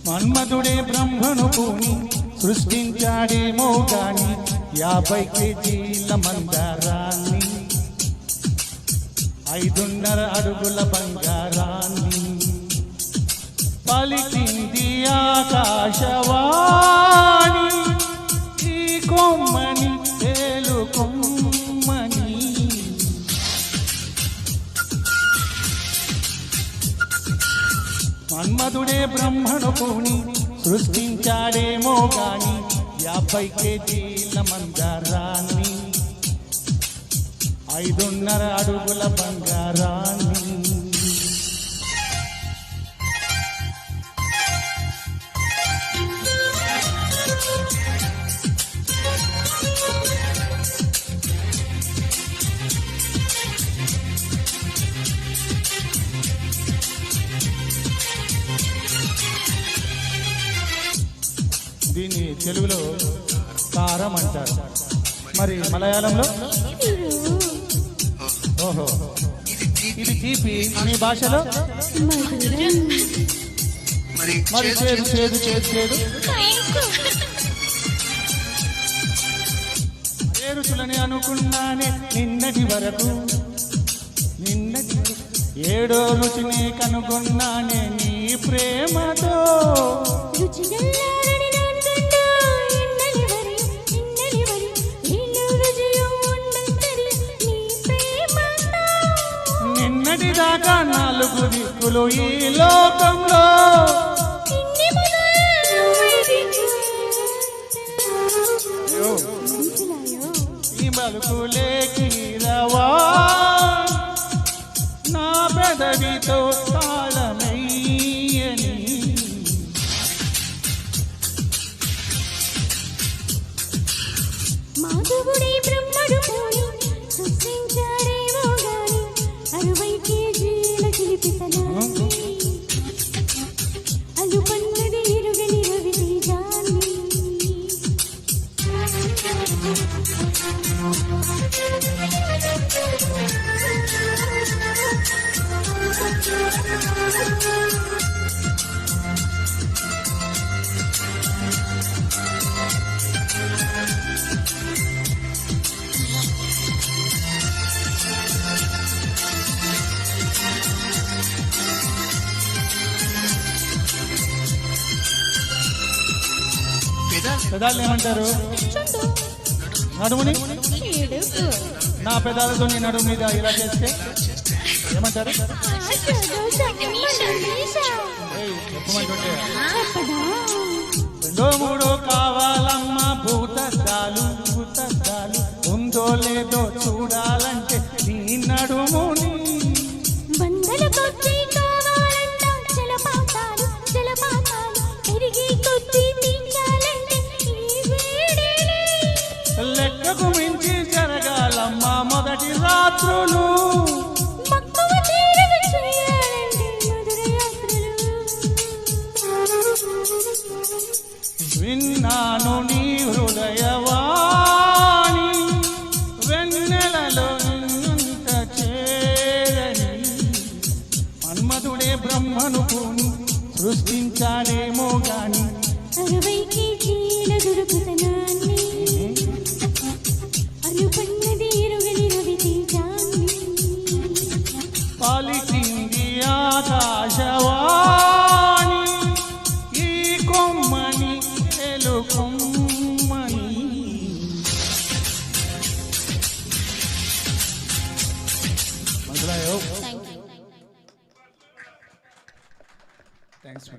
మన్మధుడే బ్రహ్మను పూని సృష్టించాడేమో గాని 50 కేజీల మందారాన్ని 5.5 అడుగుల బంగారాన్ని పలికింది ఆకాశవాణి ఈ కొమ్మని తేలుకొమ్మని. మన్మధుడే బ్రహ్మను పూని సృష్టించాడేమో గాని 50 కేజీల మందారాన్ని 5.5 అడుగుల బంగారాన్ని. దీన్ని తెలుగులో కారం అంటారు, మరి మలయాళంలో ఓహో ఇది తీపి, మీ భాషలో మరి చేదు చేదు చేదు చేదు ఏ రుచులని అనుకున్నానే నిన్నటి వరకు, నిన్నటి 7వ రుచిని కనుగొన్నానే నీ ప్రేమతో. నిన్నటి దాకా 4 దిక్కులు ఈ లోకంలో ఈ బలుకులే కీరవా నా పెదవితో తాళమయ్యని. మాధవుడే బ్రహ్మడు పోయి సృష్టించాడేమో గాని 60 కేజీల చిలిపితనాన్ని అలుపన్నది ఎరుగని రవితేజాన్ని. పెదాలు ఏమంటారు? నడుముని నా పెదాలతో నీ నడుము మీద ఇలా చేస్తే ఏమంటారు? చెప్పమంటుంటే 2 3 కావాలమ్మా భూతద్దాలు భూతద్దాలు ఉందో లేదో చూడాలంటే నీ నడుముని. లెక్కకు మించి జరగాలమ్మా మొదటి రాత్రులు. విన్నాను నీ హృదయవాణి వెన్నెలలో నిన్నంత చేరని. మన్మధుడే బ్రహ్మను పూని సృష్టించాడేమో గాని 60 కేజీల దుర్గుతనాన్ని అలుపన్నది ఎరుగని రవితేజాన్ని పలికింది ఆకాశవాణి ఈ కొమ్మని తెలుకొమ్మని. థ్యాంక్స్.